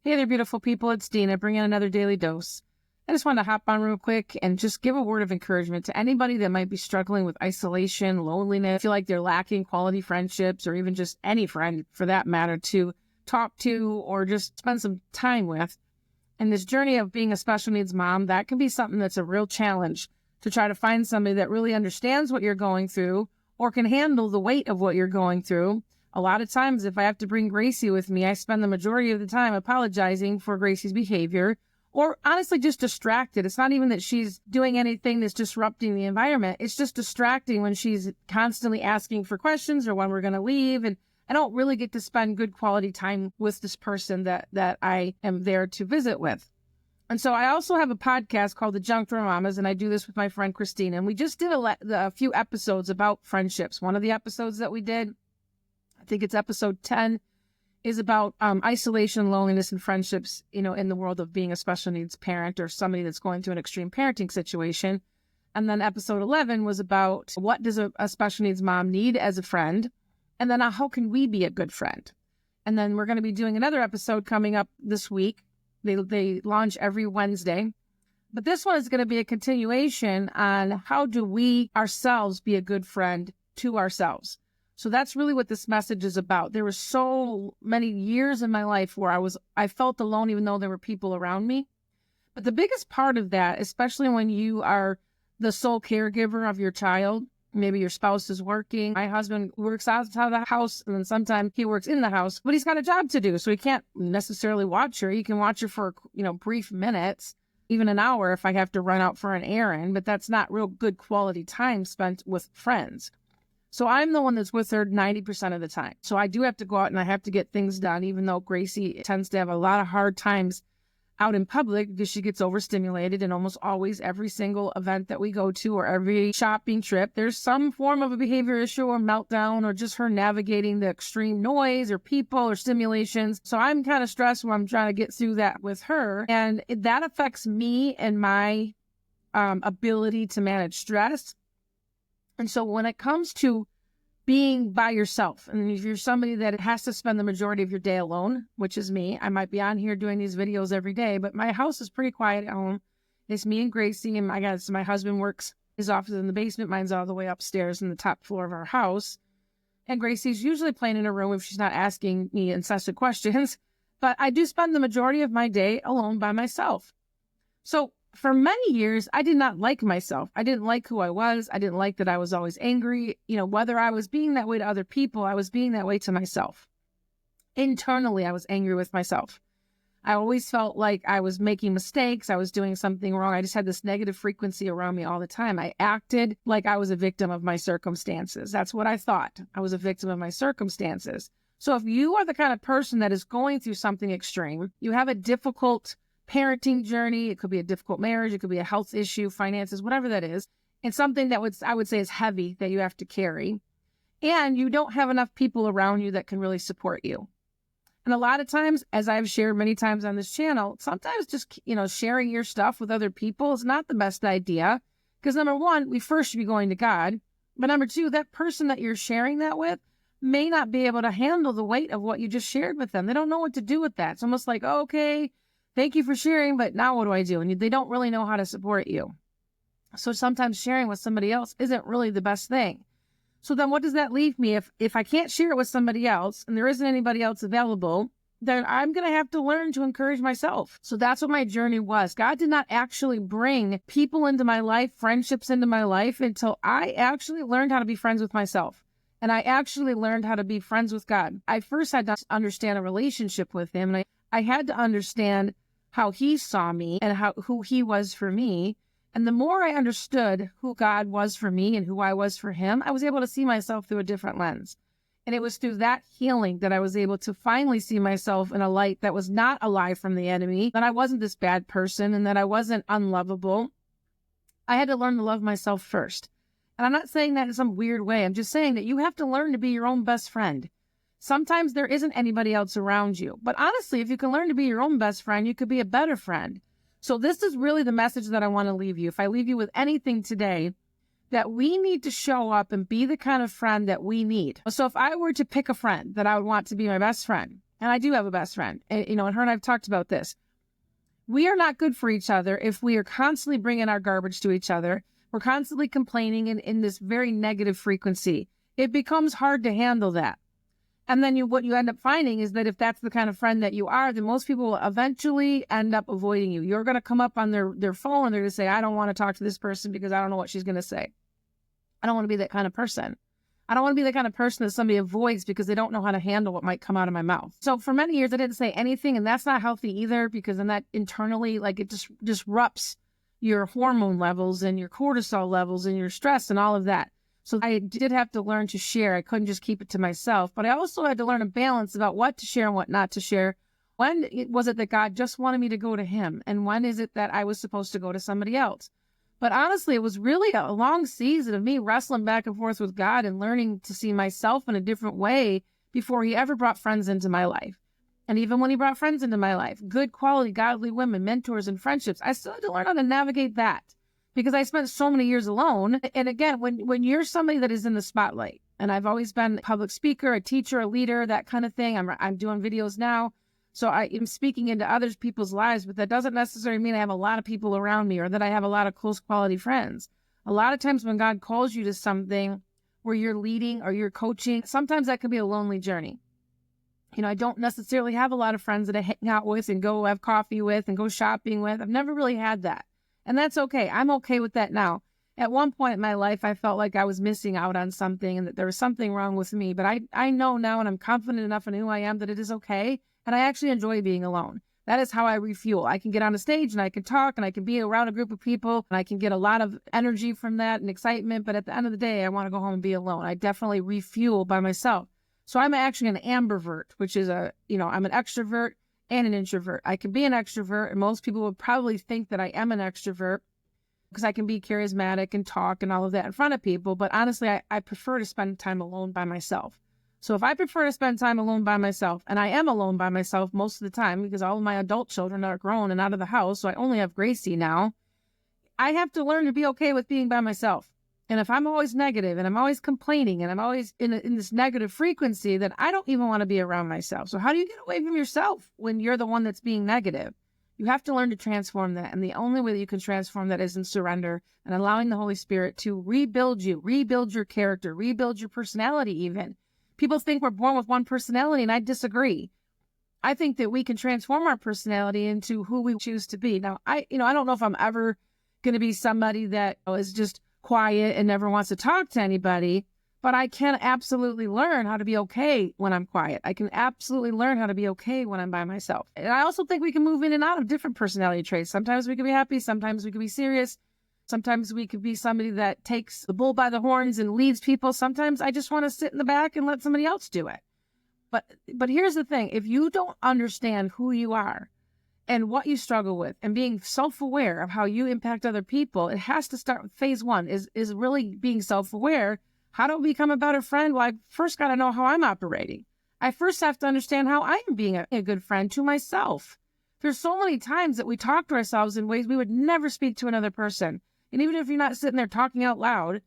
Hey there, beautiful people. It's Dina, bringing another daily dose. I just wanted to hop on real quick and just give a word of encouragement to anybody that might be struggling with isolation, loneliness, feel like they're lacking quality friendships, or even just any friend for that matter to talk to or just spend some time with. And this journey of being a special needs mom, that can be something that's a real challenge to try to find somebody that really understands what you're going through or can handle the weight of what you're going through. A lot of times, if I have to bring Gracie with me, I spend the majority of the time apologizing for Gracie's behavior or honestly just distracted. It's not even that she's doing anything that's disrupting the environment. It's just distracting when she's constantly asking for questions or when we're going to leave. And I don't really get to spend good quality time with this person that I am there to visit with. And so I also have a podcast called the 𝗀𝗲 Mamas, and I do this with my friend Christina. And we just did a few episodes about friendships. One of the episodes that we did, I think it's episode 10, is about isolation, loneliness, and friendships, in the world of being a special needs parent or somebody that's going through an extreme parenting situation. And then episode 11 was about what does a special needs mom need as a friend? And then how can we be a good friend? And then we're going to be doing another episode coming up this week. They launch every Wednesday. But this one is going to be a continuation on how do we ourselves be a good friend to ourselves. So that's really what this message is about. There were so many years in my life where I felt alone even though there were people around me. But the biggest part of that, especially when you are the sole caregiver of your child, maybe your spouse is working. My husband works outside the house, and then sometimes he works in the house, but he's got a job to do, so he can't necessarily watch her. He can watch her for, brief minutes, even an hour if I have to run out for an errand, but that's not real good quality time spent with friends. So I'm the one that's with her 90% of the time. So I do have to go out and I have to get things done, even though Gracie tends to have a lot of hard times out in public because she gets overstimulated. And almost always every single event that we go to or every shopping trip, there's some form of a behavior issue or meltdown or just her navigating the extreme noise or people or stimulations. So I'm kind of stressed when I'm trying to get through that with her. And that affects me and my ability to manage stress. And so when it comes to being by yourself, and if you're somebody that has to spend the majority of your day alone, which is me, I might be on here doing these videos every day, but my house is pretty quiet at home. It's me and Gracie, and my husband works, his office in the basement. Mine's all the way upstairs in the top floor of our house. And Gracie's usually playing in her room if she's not asking me incessant questions. But I do spend the majority of my day alone by myself. So for many years, I did not like myself. I didn't like who I was. I didn't like that I was always angry. Whether I was being that way to other people, I was being that way to myself. Internally, I was angry with myself. I always felt like I was making mistakes. I was doing something wrong. I just had this negative frequency around me all the time. I acted like I was a victim of my circumstances. That's what I thought. I was a victim of my circumstances. So if you are the kind of person that is going through something extreme, you have a difficult parenting journey, it could be a difficult marriage, it could be a health issue, finances, whatever that is, and something that I would say is heavy that you have to carry, and you don't have enough people around you that can really support you. And a lot of times, as I've shared many times on this channel, sometimes just, sharing your stuff with other people is not the best idea, because number one, we first should be going to God, but number two, that person that you're sharing that with may not be able to handle the weight of what you just shared with them. They don't know what to do with that. It's almost like, okay, thank you for sharing, but now what do I do? And they don't really know how to support you. So sometimes sharing with somebody else isn't really the best thing. So then what does that leave me? If I can't share it with somebody else and there isn't anybody else available, then I'm going to have to learn to encourage myself. So that's what my journey was. God did not actually bring people into my life, friendships into my life until I actually learned how to be friends with myself. And I actually learned how to be friends with God. I first had to understand a relationship with him. And I had to understand how he saw me and who he was for me. And the more I understood who God was for me and who I was for him, I was able to see myself through a different lens. And it was through that healing that I was able to finally see myself in a light that was not a lie from the enemy, that I wasn't this bad person and that I wasn't unlovable. I had to learn to love myself first. And I'm not saying that in some weird way. I'm just saying that you have to learn to be your own best friend. Sometimes there isn't anybody else around you. But honestly, if you can learn to be your own best friend, you could be a better friend. So this is really the message that I want to leave you. If I leave you with anything today, that we need to show up and be the kind of friend that we need. So if I were to pick a friend that I would want to be my best friend, and I do have a best friend, and, and her and I've talked about this. We are not good for each other if we are constantly bringing our garbage to each other. We're constantly complaining in this very negative frequency. It becomes hard to handle that. And then what you end up finding is that if that's the kind of friend that you are, then most people will eventually end up avoiding you. You're going to come up on their phone and they're going to say, I don't want to talk to this person because I don't know what she's going to say. I don't want to be that kind of person. I don't want to be the kind of person that somebody avoids because they don't know how to handle what might come out of my mouth. So for many years, I didn't say anything, and that's not healthy either, because then that internally, like, it just disrupts your hormone levels and your cortisol levels and your stress and all of that. So I did have to learn to share. I couldn't just keep it to myself, but I also had to learn a balance about what to share and what not to share. When was it that God just wanted me to go to him? And when is it that I was supposed to go to somebody else? But honestly, it was really a long season of me wrestling back and forth with God and learning to see myself in a different way before he ever brought friends into my life. And even when he brought friends into my life, good quality, godly women, mentors, and friendships, I still had to learn how to navigate that because I spent so many years alone. And again, when you're somebody that is in the spotlight, and I've always been a public speaker, a teacher, a leader, that kind of thing. I'm doing videos now. So I am speaking into other people's lives, but that doesn't necessarily mean I have a lot of people around me or that I have a lot of close quality friends. A lot of times when God calls you to something where you're leading or you're coaching, sometimes that can be a lonely journey. I don't necessarily have a lot of friends that I hang out with and go have coffee with and go shopping with. I've never really had that. And that's okay. I'm okay with that now. At one point in my life, I felt like I was missing out on something and that there was something wrong with me. But I know now, and I'm confident enough in who I am, that it is okay. And I actually enjoy being alone. That is how I refuel. I can get on a stage and I can talk and I can be around a group of people and I can get a lot of energy from that and excitement. But at the end of the day, I want to go home and be alone. I definitely refuel by myself. So I'm actually an ambivert, which is I'm an extrovert and an introvert. I can be an extrovert, and most people would probably think that I am an extrovert because I can be charismatic and talk and all of that in front of people. But honestly, I prefer to spend time alone by myself. So if I prefer to spend time alone by myself, and I am alone by myself most of the time because all of my adult children are grown and out of the house, so I only have 𝗂𝗂 now, I have to learn to be okay with being by myself. And if I'm always negative and I'm always complaining and I'm always in this negative frequency, then I don't even want to be around myself. So how do you get away from yourself when you're the one that's being negative? You have to learn to transform that. And the only way that you can transform that is in surrender and allowing the Holy Spirit to rebuild you, rebuild your character, rebuild your personality even. People think we're born with one personality, and I disagree. I think that we can transform our personality into who we choose to be. Now, I don't know if I'm ever going to be somebody that is just quiet and never wants to talk to anybody, but I can absolutely learn how to be okay when I'm quiet. I can absolutely learn how to be okay when I'm by myself. And I also think we can move in and out of different personality traits. Sometimes we can be happy. Sometimes we can be serious. Sometimes we could be somebody that takes the bull by the horns and leads people. Sometimes I just want to sit in the back and let somebody else do it. But here's the thing. If you don't understand who you are and what you struggle with and being self-aware of how you impact other people, it has to start with phase one is really being self-aware. How do I become a better friend? Well, I first got to know how I'm operating. I first have to understand how I am being a good friend to myself. There's so many times that we talk to ourselves in ways we would never speak to another person. And even if you're not sitting there talking out loud,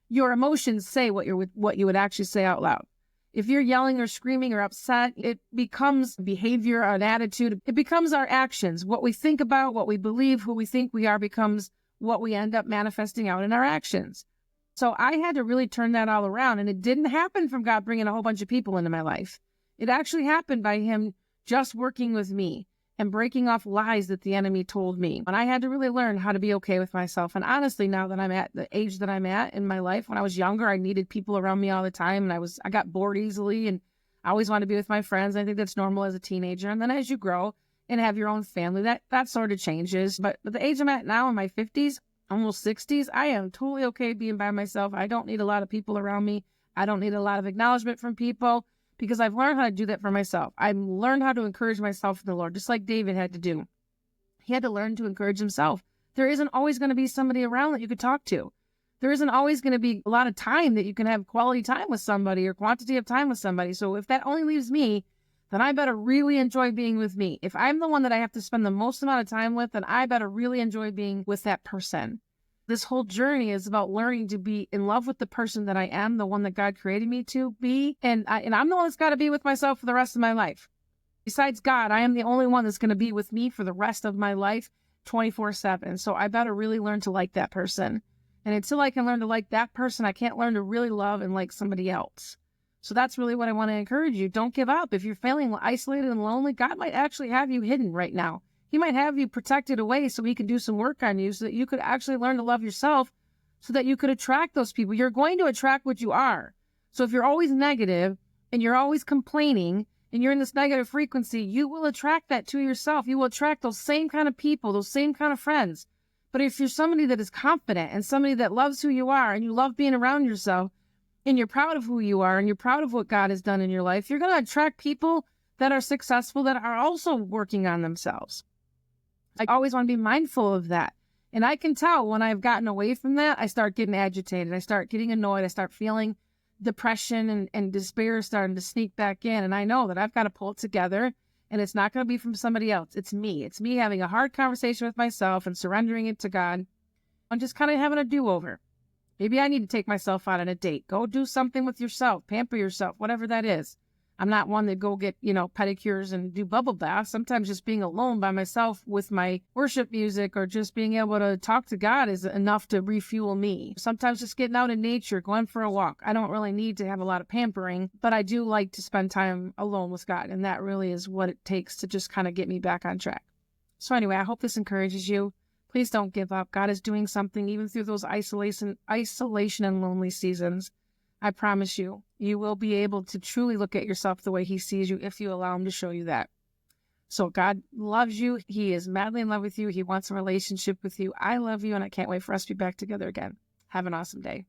your emotions say what you would actually say out loud. If you're yelling or screaming or upset, it becomes behavior, an attitude. It becomes our actions. What we think about, what we believe, who we think we are becomes what we end up manifesting out in our actions. So I had to really turn that all around. And it didn't happen from God bringing a whole bunch of people into my life. It actually happened by him just working with me and breaking off lies that the enemy told me. And I had to really learn how to be okay with myself. And honestly, now that I'm at the age that I'm at in my life, when I was younger, I needed people around me all the time. And I got bored easily and I always wanted to be with my friends. I think that's normal as a teenager. And then as you grow and have your own family, that sort of changes. But at the age I'm at now in my 50s, almost 60s, I am totally okay being by myself. I don't need a lot of people around me. I don't need a lot of acknowledgement from people, because I've learned how to do that for myself. I've learned how to encourage myself in the Lord, just like David had to do. He had to learn to encourage himself. There isn't always going to be somebody around that you could talk to. There isn't always going to be a lot of time that you can have quality time with somebody or quantity of time with somebody. So if that only leaves me, then I better really enjoy being with me. If I'm the one that I have to spend the most amount of time with, then I better really enjoy being with that person. This whole journey is about learning to be in love with the person that I am, the one that God created me to be. And I'm the one that's got to be with myself for the rest of my life. Besides God, I am the only one that's going to be with me for the rest of my life 24/7. So I better really learn to like that person. And until I can learn to like that person, I can't learn to really love and like somebody else. So that's really what I want to encourage you. Don't give up. If you're feeling isolated and lonely, God might actually have you hidden right now. He might have you protected away so he can do some work on you so that you could actually learn to love yourself so that you could attract those people. You're going to attract what you are. So if you're always negative and you're always complaining and you're in this negative frequency, you will attract that to yourself. You will attract those same kind of people, those same kind of friends. But if you're somebody that is confident and somebody that loves who you are and you love being around yourself and you're proud of who you are and you're proud of what God has done in your life, you're going to attract people that are successful that are also working on themselves. I always want to be mindful of that. And I can tell when I've gotten away from that, I start getting agitated. I start getting annoyed. I start feeling depression and despair starting to sneak back in. And I know that I've got to pull it together, and it's not going to be from somebody else. It's me. It's me having a hard conversation with myself and surrendering it to God. I'm just kind of having a do-over. Maybe I need to take myself out on a date. Go do something with yourself. Pamper yourself, whatever that is. I'm not one that go get, pedicures and do bubble baths. Sometimes just being alone by myself with my worship music or just being able to talk to God is enough to refuel me. Sometimes just getting out in nature, going for a walk. I don't really need to have a lot of pampering, but I do like to spend time alone with God. And that really is what it takes to just kind of get me back on track. So anyway, I hope this encourages you. Please don't give up. God is doing something even through those isolation and lonely seasons. I promise you, you will be able to truly look at yourself the way he sees you if you allow him to show you that. So God loves you. He is madly in love with you. He wants a relationship with you. I love you, and I can't wait for us to be back together again. Have an awesome day.